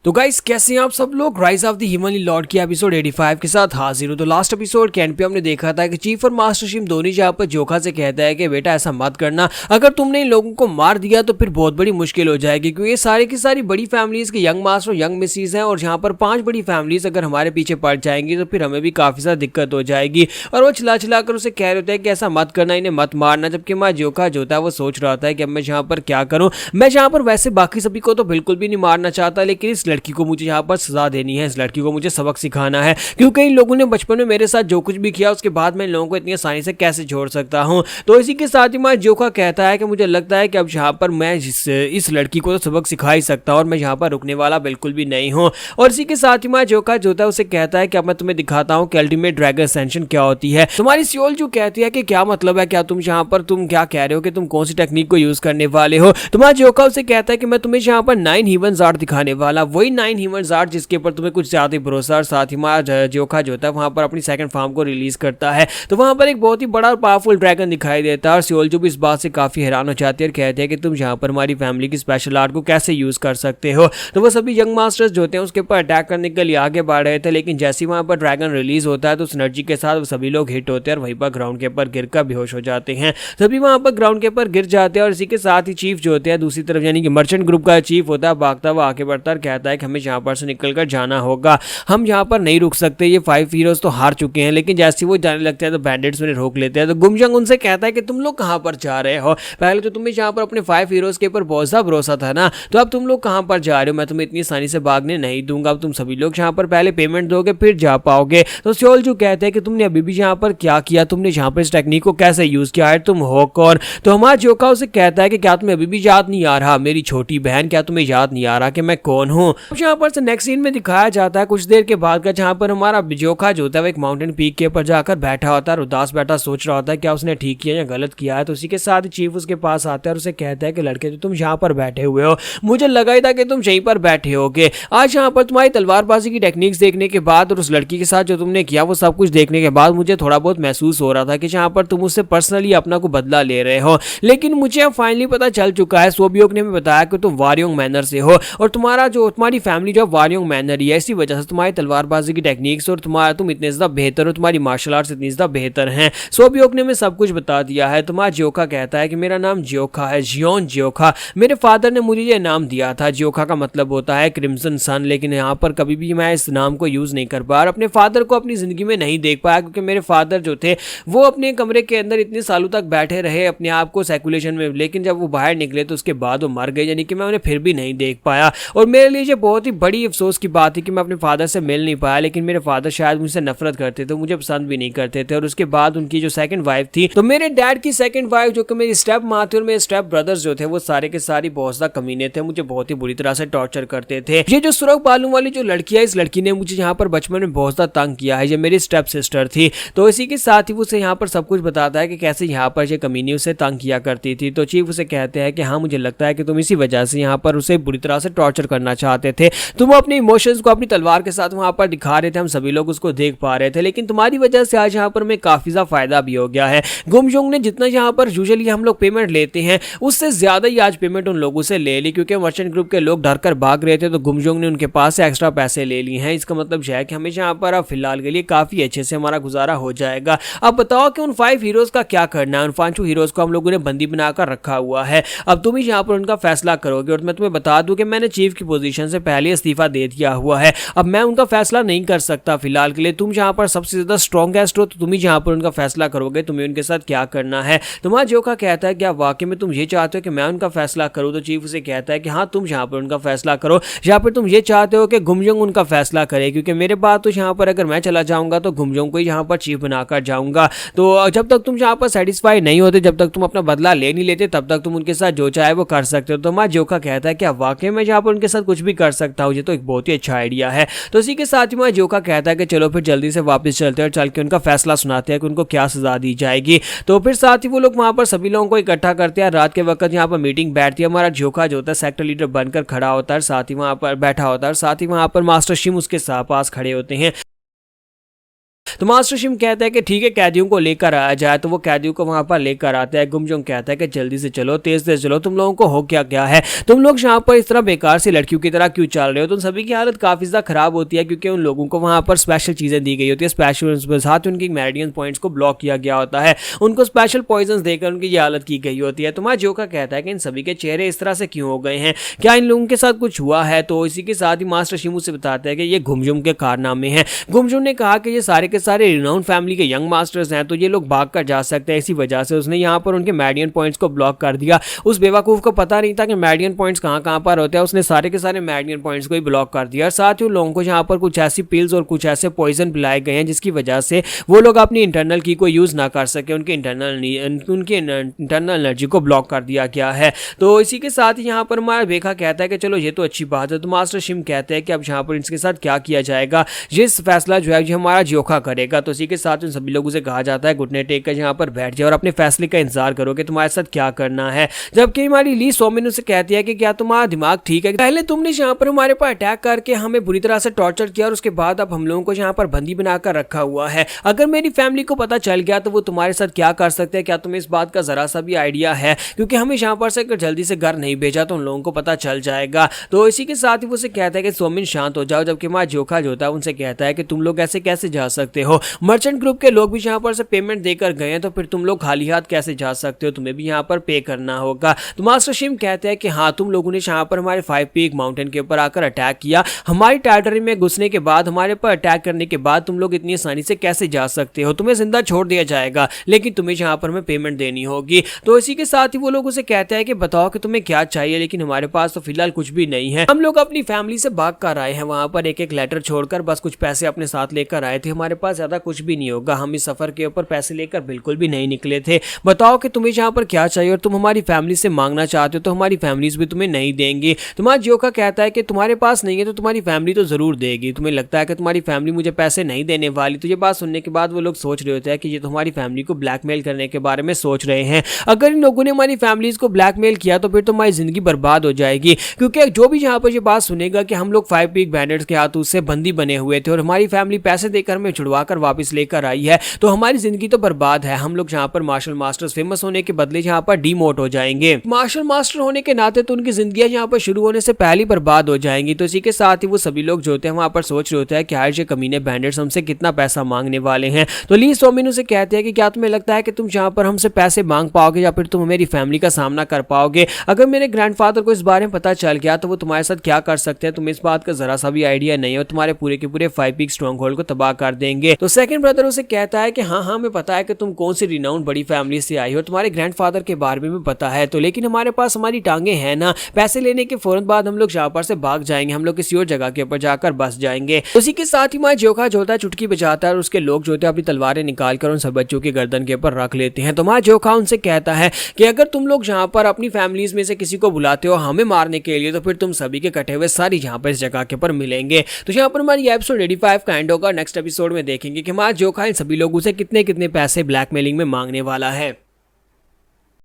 तो गाइस कैसे हैं आप सब लोग। राइज ऑफ द हिमली लॉर्ड की एपिसोड 85 के साथ हाजिर हूं। तो लास्ट एपिसोड के एंड पे हमने देखा था कि चीफ और मास्टर शिम दोनों जहाँ पर जोखा से कहता है कि बेटा ऐसा मत करना, अगर तुमने इन लोगों को मार दिया तो फिर बहुत बड़ी मुश्किल हो जाएगी, क्योंकि ये सारी की सारी बड़ी फैमिलीज के यंग मास्टर और यंग मिसीज हैं, और जहाँ पर 5 बड़ी फैमिलीज अगर हमारे पीछे पड़ जाएंगी तो फिर हमें भी काफी ज्यादा दिक्कत हो जाएगी। और वो चिल्ला चिल्ला कर उसे कह रहे होते हैं कि ऐसा मत करना, इन्हें मत मारना। जबकि माँ जोखा जो होता है वो सोच रहा था कि अब मैं जहाँ पर क्या करूँ, मैं जहाँ पर वैसे बाकी सभी को तो बिल्कुल भी नहीं मारना चाहता, लेकिन इस लड़की को मुझे यहाँ पर सजा देनी है, इस लड़की को मुझे सबक सिखाना है, क्योंकि इन लोगों ने बचपन में मेरे साथ जो कुछ भी किया उसके बाद मैं इन लोगों को इतनी आसानी से कैसे छोड़ सकता हूं। तो इसी के साथ ही मैं जोखा कहता है कि मुझे लगता है कि अब यहाँ पर मैं इस लड़की को तो सबक सिखा ही सकता हूं और मैं यहाँ पर रुकने वाला बिल्कुल भी नहीं हूं। और इसी के साथ ही मैं जोखा जो होता है उसे कहता है कि अब मैं तुम्हें दिखाता हूँ कि अल्टीमेट ड्रैगन असेंशन क्या होती है। तुम्हारी सियोल जो कहती है कि क्या मतलब है, क्या तुम यहाँ पर तुम क्या कह रहे हो कि तुम कौन सी टेक्निक को यूज करने वाले हो। तुम्हारा जोखा उसे कहता है कि मैं तुम्हें यहाँ पर 9 हीवंस आर्ट दिखाने वाला, वही 9 हीवंस आर्ट जिसके ऊपर तुम्हें कुछ ज्यादा भरोसा। और साथ ही हमारा जोखा जो होता है वहां पर अपनी सेकंड फॉर्म को रिलीज करता है, तो वहां पर एक बहुत ही बड़ा और पावरफुल ड्रैगन दिखाई देता है। और सियोल जो भी इस बात से काफी हैरान हो जाती है और कहते हैं कि तुम यहाँ पर हमारी फैमिली की स्पेशल आर्ट को कैसे यूज कर सकते हो। तो वो सभी यंग मास्टर्स जो होते हैं उसके ऊपर अटैक करने के लिए आगे बढ़ रहे थे, लेकिन जैसे ही वहां पर ड्रैगन रिलीज होता है तो उस एनर्जी के साथ वो सभी लोग हिट होते हैं और वहीं पर ग्राउंड के ऊपर गिर कर बेहोश हो जाते हैं। सभी वहां पर ग्राउंड के ऊपर गिर जाते हैं। और इसी के साथ ही चीफ जो होते हैं दूसरी तरफ, यानी कि मर्चेंट ग्रुप का चीफ होता है, भागता हुआ आगे बढ़ता है और कहता है कि हमें यहाँ पर से निकल कर जाना होगा, हम यहाँ पर नहीं रुक सकते, ये 5 हीरोज तो हार चुके हैं। लेकिन जैसे वो जाने लगते हैं तो बैंडिट्स उन्हें रोक लेते हैं। तो गुमजंग उनसे कहता है कि तुम लोग कहाँ पर जा रहे हो, पहले तो तुम्हें यहाँ पर अपने 5 हीरोज के ऊपर बहुत सा भरोसा था ना, तो अब तुम लोग कहाँ पर जा रहे हो, मैं तुम्हें इतनी आसानी से भागने नहीं दूंगा, अब तुम सभी लोग यहाँ पर पहले पेमेंट दोगे फिर जा पाओगे। तो सियोल जो कहते हैं कि तुमने अभी भी यहाँ पर क्या किया, तुमने यहाँ पर इस टेक्निक को कैसे यूज किया है, तुम हो कौन। तो हमारा जोखा उसे कहता है कि क्या तुम्हें अभी भी याद नहीं आ रहा मेरी छोटी बहन, क्या तुम्हें याद नहीं आ रहा कि मैं कौन हूँ। यहाँ पर से नेक्स्ट सीन में दिखाया जाता है कुछ देर के बाद का, जहाँ पर हमारा जोखा जो होता है वो एक माउंटेन पीक के ऊपर जाकर बैठा होता है और उदास बैठा सोच रहा होता है क्या उसने ठीक किया या गलत किया है। तो उसी के साथ ही चीफ उसके पास आता है और उसे कहता है कि लड़के, तो तुम यहाँ पर बैठे हुए हो, मुझे लगा ही था कि तुम यहीं पर बैठे होगे। आज यहाँ पर तुम्हारी तलवारबाजी की टेक्निक्स देखने के बाद और उस लड़की के साथ जो तुमने किया वो सब कुछ देखने के बाद मुझे थोड़ा बहुत महसूस हो रहा था कि जहाँ पर तुम उससे पर्सनली अपना को बदला ले रहे हो, लेकिन मुझे अब फाइनली पता चल चुका है, सोबियोक ने हमें बताया कि तुम वारियोंग मैनर से हो और तुम्हारी फैमिली जो वारियोंग मैनर ही है, इसी वजह से तुम्हारी तलवारबाजी की टेक्निक्स और तुम इतने ज्यादा बेहतर हो, तुम्हारी मार्शल आर्ट्स इतनी ज्यादा बेहतर हैं। सोबियोक ने हमें सब कुछ बता दिया है। तुम्हारा जोखा कहता है कि मेरा नाम जोखा है, जियोन जोखा, मेरे फादर ने मुझे ये नाम दिया था। जोखा का मतलब होता है क्रिम्सन सन, लेकिन यहाँ पर कभी भी मैं इस नाम को यूज नहीं कर पाया और अपने फादर को अपनी जिंदगी में नहीं देख पाया, क्योंकि मेरे फादर जो थे वो अपने कमरे के अंदर इतने सालों तक बैठे रहे अपने आप को सर्कुलेशन में, लेकिन जब वो बाहर निकले तो उसके बाद वो मर गए, यानी कि मैं उन्हें फिर भी नहीं देख पाया। और मेरे लिए ये बहुत ही बड़ी अफसोस की बात थी कि मैं अपने फादर से मिल नहीं पाया, लेकिन मेरे फादर शायद मुझसे नफरत करते थे, मुझे पसंद भी नहीं करते थे। और उसके बाद उनकी जो सेकंड वाइफ थी, तो मेरे डैड की सेकंड वाइफ जो कि मेरी स्टेप माँ थी, और मेरे स्टेप ब्रदर्स जो थे वो सारे के सारे बहुत ज्यादा कमीने थे, मुझे बहुत ही बुरी तरह से टॉर्चर करते थे। ये जो सुरख बालू वाली जो लड़की है, इस लड़की ने मुझे यहाँ पर बचपन में बहुत ज्यादा तंग किया है, ये मेरी स्टेप सिस्टर थी। तो इसी के साथ ही वो उसे यहाँ पर सब कुछ बताता है कि कैसे यहाँ पर ये कमीनी उसे तंग किया करती थी। तो चीफ उसे कहते हैं कि हाँ, मुझे लगता है कि तुम इसी वजह से यहाँ पर उसे बुरी तरह से टॉर्चर करना चाहते थे, तुम अपने इमोशंस को अपनी तलवार के साथ वहां पर दिखा रहे थे, हम सभी लोग उसको देख पा रहे थे, लेकिन तुम्हारी वजह से आज यहाँ पर हमें काफी ज्यादा फायदा भी हो गया है। गुमजोंग ने जितना यहाँ पर यूजुअली हम लोग पेमेंट लेते हैं उससे ज्यादा ही आज पेमेंट उन लोगों से ले ली, क्योंकि मर्चेंट ग्रुप के लोग डर कर भाग रहे थे, तो गुमजोंग ने उनके पास से एक्स्ट्रा पैसे ले लिए हैं। इसका मतलब यह है कि हमें यहाँ पर अब फिलहाल के लिए काफी अच्छे से हमारा गुजारा हो जाएगा। अब बताओ कि उन 5 हीरोज का क्या करना है। उन 5 हीरोज को हम लोगों ने बंदी बनाकर रखा हुआ है, अब तुम ही यहाँ पर उनका फैसला करोगे। और मैं तुम्हें बता दूं कि मैंने चीफ की पोजीशन से पहले इस्तीफा दे दिया हुआ है, अब मैं उनका फैसला नहीं कर सकता फिलहाल के लिए। तुम जहाँ पर सबसे ज्यादा स्ट्रॉन्गेस्ट हो, तो तुम ही जहाँ पर उनका फैसला करोगे, तुम्हें उनके साथ क्या करना है। तुम्हारा जोखा कहता है क्या वाकई में तुम ये चाहते हो कि मैं उनका फैसला करूँ। तो चीफ उसे कहता है कि हाँ, तुम जहाँ पर उनका फैसला करो, यहाँ पर तुम ये चाहते हो कि गुमजोंग उनका फैसला करे, क्योंकि मेरे बात तो यहाँ पर अगर मैं चला जाऊंगा तो गुमजोंग को ही यहाँ पर चीफ बनाकर जाऊंगा। तो जब तक तुम यहाँ पर सेटिस्फाई नहीं होते, जब तक तुम अपना बदला ले नहीं लेते, तब तक तुम उनके साथ जो चाहे वो कर सकते हो। तो हमारा जोखा कहता है क्या वाकई में यहाँ पर उनके साथ कुछ भी कर सकता हूँ, ये तो एक बहुत ही अच्छा आइडिया है। तो इसी के साथ ही हमारा जोखा कहता है कि चलो फिर जल्दी से वापस चलते हैं और चल के उनका फैसला सुनाते हैं कि उनको क्या सजा दी जाएगी। तो फिर साथ ही वो लोग वहां पर सभी लोगों को इकट्ठा करते हैं। रात के वक्त यहाँ पर मीटिंग बैठती है। हमारा जोखा जो होता है सेक्टर लीडर बनकर खड़ा होता है, साथ ही वहां पर बैठा होता है, साथ ही वहां पर मास्टर शिम उसके पास खड़े होते हैं। तो मास्टर शिम कहता है कि ठीक है, कैदियों को लेकर आया जाए। तो वो कैदियों को वहां पर लेकर आता है। गुमजुंग कहता है कि जल्दी से चलो, तेज तेज चलो, तुम लोगों को हो क्या क्या है, तुम लोग यहाँ पर इस तरह बेकार से लड़कियों की तरह क्यों चल रहे हो। तो उन सभी की हालत काफी ज्यादा खराब होती है क्योंकि उन लोगों को वहां पर स्पेशल चीजें दी गई होती है, स्पेशल साथ उनकी मेरिडियन पॉइंट्स को ब्लॉक किया गया होता है, उनको स्पेशल पॉइजन देकर उनकी ये हालत की गई होती है। तो माजोका कहता है कि इन सभी के चेहरे इस तरह से क्यों हो गए हैं, क्या इन लोगों के साथ कुछ हुआ है। तो इसी के साथ ही मास्टर शिमू से बताते हैं कि ये गुमजुम के कारनामे हैं। गुमजुम ने कहा कि ये सारे के सारे रिनाउंड फैमिली के यंग मास्टर्स हैं, तो ये लोग भाग कर जा सकते हैं। इसी वजह से उसने यहाँ पर उनके मेरिडियन पॉइंट्स को ब्लॉक कर दिया। उस बेवकूफ को पता नहीं था कि मेरिडियन पॉइंट्स कहाँ कहाँ पर होते हैं, उसने सारे के सारे मेरिडियन पॉइंट्स को ही ब्लॉक कर दिया। साथ ही उन लोगों को यहाँ पर कुछ ऐसी पिल्स और कुछ ऐसे पॉइजन पिलाए गए हैं जिसकी वजह से वो लोग अपनी इंटरनल की को यूज ना कर सके, उनकी इंटरनल एनर्जी को ब्लॉक कर दिया गया है। तो इसी के साथ ही यहाँ पर हमारा बेखा कहता है कि चलो ये तो अच्छी बात है। तो मास्टर शिम कहते हैं कि अब यहाँ पर इसके साथ क्या किया जाएगा, ये फैसला जो है जो हमारा जोखा करेगा। तो इसी के साथ उन सभी लोगों से कहा जाता है घुटने टेक कर यहाँ पर बैठ जाए और अपने फैसले का इंतजार करो कि तुम्हारे साथ क्या करना है। जबकि हमारी ली सोमिन उसे कहती है कि क्या तुम्हारा दिमाग ठीक है, पहले तुमने यहाँ पर हमारे पर अटैक करके हमें बुरी तरह से टॉर्चर किया और उसके बाद अब हम लोगों को यहाँ पर बंदी बनाकर रखा हुआ है। अगर मेरी फैमिली को पता चल गया तो वो तुम्हारे साथ क्या कर सकते हैं, क्या तुम्हें इस बात का जरा सा भी आइडिया है, क्योंकि हमें यहाँ पर से जल्दी से घर नहीं भेजा तो उन लोगों को पता चल जाएगा। तो इसी के साथ ही वो उसे कहता है कि सोमिन शांत हो जाओ। जबकि हमारा जोखा जो होता है उनसे कहता है कि तुम लोग ऐसे कैसे जा सकते हो, मर्चेंट ग्रुप के लोग भी यहाँ पर से पेमेंट देकर गए हैं, तो फिर तुम लोग खाली हाथ कैसे जा सकते हो, तुम्हें भी यहाँ पर पे करना होगा। तो मास्टर शिम कहते हैं कि हाँ, तुम लोगों ने यहाँ पर हमारे 5 पीक माउंटेन के ऊपर आकर अटैक किया, हमारी टेरिटरी में घुसने के बाद, हमारे पर अटैक करने के बाद तुम लोग इतनी आसानी से कैसे जा सकते हो, तुम्हें जिंदा छोड़ दिया जाएगा लेकिन तुम्हें यहाँ पर हमें पेमेंट देनी होगी। तो इसी के साथ ही वो लोग उसे कहते हैं कि बताओ कि तुम्हें क्या चाहिए, लेकिन हमारे पास तो फिलहाल कुछ भी नहीं है, हम लोग अपनी फैमिली से भाग कर आए हैं, वहां पर एक एक लेटर छोड़कर बस कुछ पैसे अपने साथ लेकर आए थे, हमारे पास ज्यादा कुछ भी नहीं होगा, हम इस सफर के ऊपर पैसे लेकर बिल्कुल भी नहीं निकले थे, बताओ कि तुम्हें यहाँ पर क्या चाहिए और तुम हमारी फैमिली से मांगना चाहते हो तो हमारी फैमिलीज भी तुम्हें नहीं देंगी। तुम्हारा जोका कहता है कि तुम्हारे पास नहीं है तो तुम्हारी फैमिली तो जरूर देगी, तुम्हें लगता है कि तुम्हारी फैमिली मुझे पैसे नहीं देने वाली। तो ये बात सुनने के बाद वो लोग सोच रहे होते हैं कि ये तो हमारी फैमिली को ब्लैकमेल करने के बारे में सोच रहे हैं, अगर इन लोगों ने हमारी फैमिलीज को ब्लैकमेल किया तो फिर तो हमारी जिंदगी बर्बाद हो जाएगी, क्योंकि जो भी यहाँ पर ये बात सुनेगा कि हम लोग 5 पीक बैंडर्स के हाथों से बंदी बने हुए थे और हमारी फैमिली पैसे देकर हमें छुड़वा कर वापस लेकर आई है, तो हमारी जिंदगी तो बर्बाद है, हम लोग यहाँ पर मार्शल मास्टर्स फेमस होने के बदले यहाँ पर डीमोट हो जाएंगे, मार्शल मास्टर होने के नाते तो उनकी जिंदगी यहाँ पर शुरू होने से पहले बर्बाद हो जाएंगी। तो इसी के साथ ही वो सभी लोग जो होते हैं वहां पर सोच रहे होते हैं कि यार ये कमीने बैंडर्स हमसे कितना पैसा मांगने वाले हैं। तो ली सोमिन उसे कहते हैं कि क्या तुम्हें लगता है कि तुम यहाँ पर हमसे पैसे मांग पाओगे या फिर तुम मेरी फैमिली का सामना कर पाओगे, अगर मेरे ग्रैंडफादर को इस बारे में पता चल गया तो वो तुम्हारे साथ क्या कर सकते हैं, तुम्हें इस बात का जरा सा भी आइडिया नहीं है, तुम्हारे पूरे के पूरे 5 पीक स्ट्रॉन्ग होल्ड को तबाह कर देंगे। तो सेकंड ब्रदर उसे कहता है कि हाँ हमें पता है कि तुम कौन सी रिनाउंड बड़ी फैमिली से आई हो, तुम्हारे ग्रैंडफादर के बारे में भी पता है, तो लेकिन हमारे पास हमारी टांगे हैं ना, पैसे लेने के फौरन बाद हम लोग यहाँ पर से भाग जाएंगे, हम लोग किसी और जगह के ऊपर जाकर बस जाएंगे। उसी के साथ ही माँ जोखा जो होता है चुटकी बजाता है और उसके लोग जो होते हैं अपनी तलवारें निकालकर उन सब बच्चों की गर्दन के ऊपर रख लेते हैं। तो माँ जोखा उनसे कहता है कि अगर तुम लोग यहाँ पर अपनी फैमिलीज में से किसी को बुलाते हो हमें मारने के लिए तो फिर तुम सभी के कटे हुए सारी यहाँ पर इस जगह के ऊपर मिलेंगे। तो यहाँ पर हमारी एपिसोड 85 का एंड होगा। नेक्स्ट एपिसोड में देखेंगे कि माँ जोखा इन सभी लोगों से कितने कितने पैसे ब्लैकमेलिंग में मांगने वाला है।